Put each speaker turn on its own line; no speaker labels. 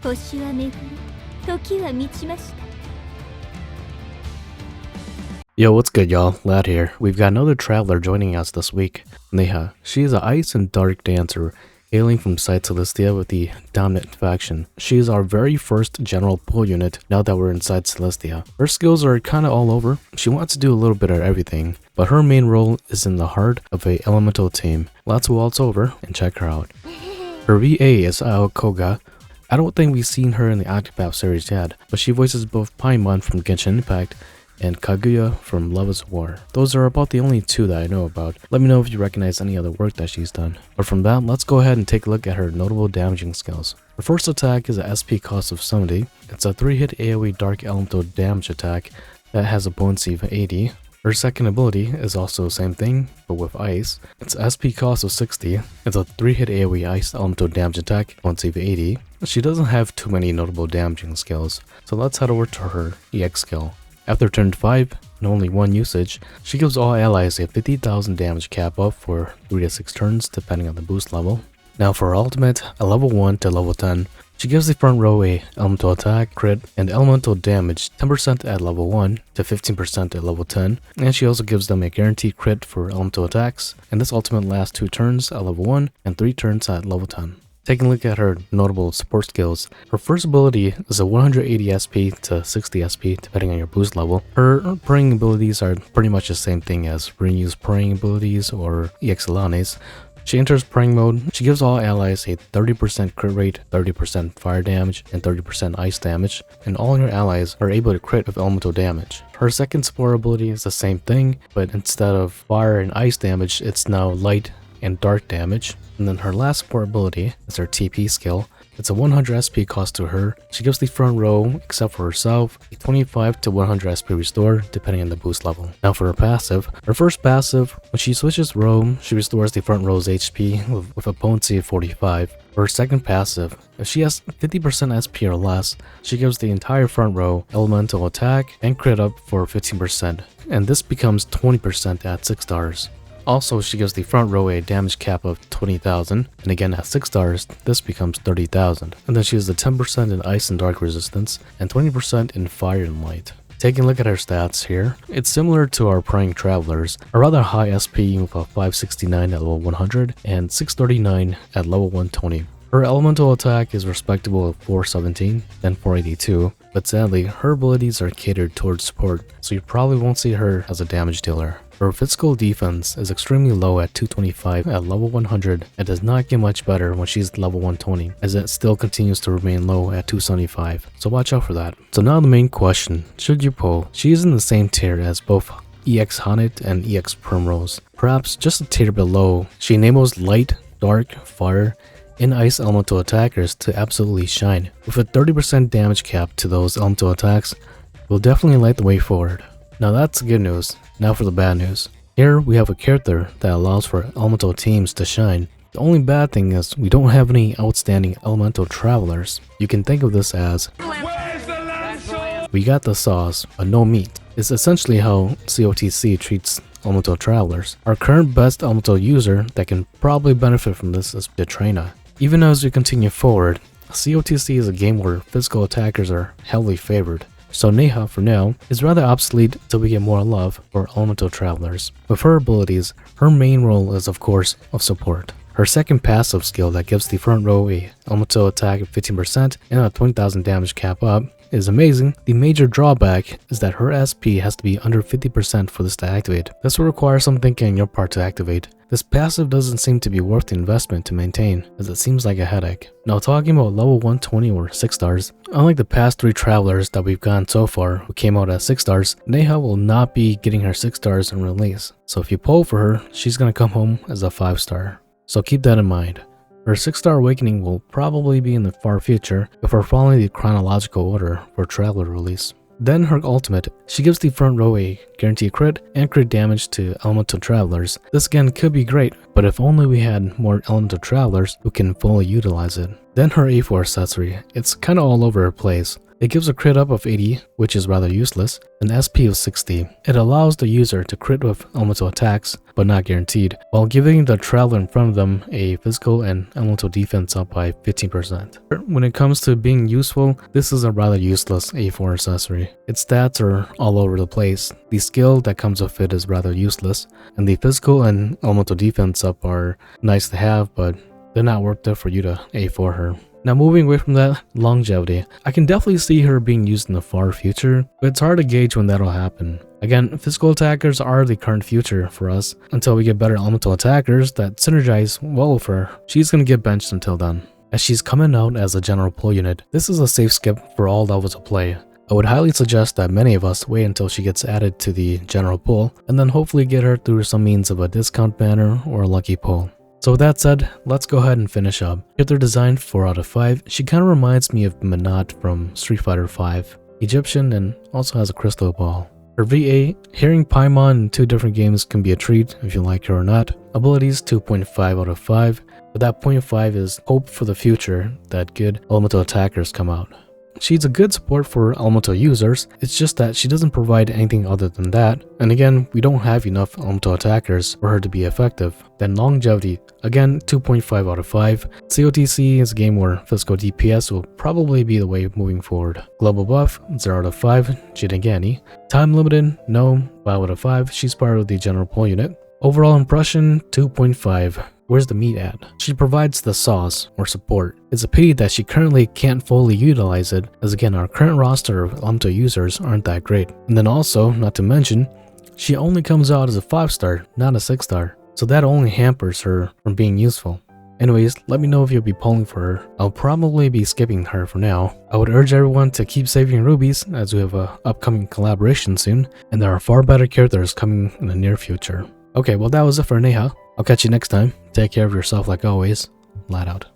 星は巡り、時は満ちました。
Yo, what's good, y'all? Lad here. We've got another traveler joining us this week, Neha. She is an ice and dark dancer, hailing from Site Celestia with the dominant faction. She is our very first general pull unit now that we're inside Celestia. Her skills are kinda all over. She wants to do a little bit of everything, but her main role is in the heart of a elemental team. Let's waltz over and check her out. Her VA is Aokoga. I don't think we've seen her in the OCTOPATH series yet, but she voices both Paimon from Genshin Impact and Kaguya from Love is War. Those are about the only two that I know about. Let me know if you recognize any other work that she's done. But from that, let's go ahead and take a look at her notable damaging skills. Her first attack is a SP cost of 70. It's a 3-hit AoE Dark Elemental damage attack that has a potency of 80. Her second ability is also the same thing, but with ice. It's SP cost of 60. It's a 3-hit AoE Ice Elemental damage attack, potency of 80. She doesn't have too many notable damaging skills, so let's head over to her EX skill. After turn 5 and only one usage, she gives all allies a 50,000 damage cap up for 3 to 6 turns depending on the boost level. Now for her ultimate, a level 1 to level 10, she gives the front row a elemental attack, crit, and elemental damage 10% at level 1 to 15% at level 10, and she also gives them a guaranteed crit for elemental attacks, and this ultimate lasts 2 turns at level 1 and 3 turns at level 10. Taking a look at her notable support skills, her first ability is a 180 SP to 60 SP depending on your boost level. Her praying abilities are pretty much the same thing as Rinyu's praying abilities or EX Alane's. She enters praying mode, she gives all allies a 30% crit rate, 30% fire damage, and 30% ice damage, and all her allies are able to crit with elemental damage. Her second support ability is the same thing, but instead of fire and ice damage, it's now light and dark damage. And then her last support ability is her TP skill. It's a 100 SP cost to her. She gives the front row, except for herself, a 25 to 100 SP restore depending on the boost level. Now for her passive. Her first passive, when she switches row, she restores the front row's HP with a potency of 45. For her second passive, if she has 50% SP or less, she gives the entire front row elemental attack and crit up for 15%, and this becomes 20% at 6 stars. Also, she gives the front row a damage cap of 20,000, and again at 6 stars, this becomes 30,000. And then she has the 10% in ice and dark resistance, and 20% in fire and light. Taking a look at her stats here, it's similar to our praying travelers, a rather high SP with a 569 at level 100, and 639 at level 120. Her elemental attack is respectable at 417, then 482, but sadly, her abilities are catered towards support, so you probably won't see her as a damage dealer. Her physical defense is extremely low at 225 at level 100 and does not get much better when she's level 120, as it still continues to remain low at 275, so watch out for that. So now the main question, should you pull? She is in the same tier as both EX Haunted and EX Primrose, perhaps just a tier below. She enables light, dark, fire, and ice elemental attackers to absolutely shine. With a 30% damage cap to those elemental attacks, will definitely light the way forward. Now that's good news. Now for the bad news. Here we have a character that allows for elemental teams to shine. The only bad thing is we don't have any outstanding elemental travelers. You can think of this as, we got the sauce, but no meat. It's essentially how COTC treats elemental travelers. Our current best elemental user that can probably benefit from this is Detrena. Even as we continue forward, COTC is a game where physical attackers are heavily favored. So Neha, for now, is rather obsolete until we get more love for elemental travelers. With her abilities, her main role is of course of support. Her second passive skill that gives the front row a elemental attack of 15% and a 20,000 damage cap up is amazing. The major drawback is that her SP has to be under 50% for this to activate. This will require some thinking on your part to activate. This passive doesn't seem to be worth the investment to maintain, as it seems like a headache. Now talking about level 120 or 6 stars, unlike the past 3 travelers that we've gotten so far who came out at 6 stars, Neha will not be getting her 6 stars in release. So if you pull for her, she's gonna come home as a 5 star. So keep that in mind. Her 6-star awakening will probably be in the far future if we're following the chronological order for traveler release. Then her ultimate, she gives the front row a guaranteed crit and crit damage to elemental travelers. This again could be great, but if only we had more elemental travelers who can fully utilize it. Then her A4 accessory, it's kinda all over the place. It gives a crit up of 80, which is rather useless, an SP of 60. It allows the user to crit with elemental attacks, but not guaranteed, while giving the traveler in front of them a physical and elemental defense up by 15%. When it comes to being useful, this is a rather useless A4 accessory. Its stats are all over the place, the skill that comes with it is rather useless, and the physical and elemental defense up are nice to have, but they're not worth it for you to A4 her. Now moving away from that, longevity. I can definitely see her being used in the far future, but it's hard to gauge when that'll happen. Again, physical attackers are the current future for us, until we get better elemental attackers that synergize well with her. She's gonna get benched until then. As she's coming out as a general pull unit, this is a safe skip for all levels of play. I would highly suggest that many of us wait until she gets added to the general pull, and then hopefully get her through some means of a discount banner or a lucky pull. So with that said, let's go ahead and finish up. Character design 4 out of 5. She kind of reminds me of Minot from Street Fighter V. Egyptian and also has a crystal ball. Her VA, hearing Paimon in 2 different games can be a treat if you like her or not. Abilities 2.5 out of 5, but that 0.5 is hope for the future that good elemental attackers come out. She's a good support for elemental users, it's just that she doesn't provide anything other than that, and again, we don't have enough elemental attackers for her to be effective. Then longevity, again 2.5 out of 5. COTC is a game where physical DPS will probably be the way moving forward. Global buff, 0 out of 5, Jinigani. Time limited, no, 5 out of 5, she's part of the general pull unit. Overall impression, 2.5. Where's the meat at? She provides the sauce, or support. It's a pity that she currently can't fully utilize it, as again our current roster of elemental users aren't that great. And then also, not to mention, she only comes out as a 5-star, not a 6-star, so that only hampers her from being useful. Anyways, let me know if you'll be pulling for her. I'll probably be skipping her for now. I would urge everyone to keep saving rubies, as we have a upcoming collaboration soon, and there are far better characters coming in the near future. Okay, well that was it for Neha. I'll catch you next time. Take care of yourself like always. Lad out.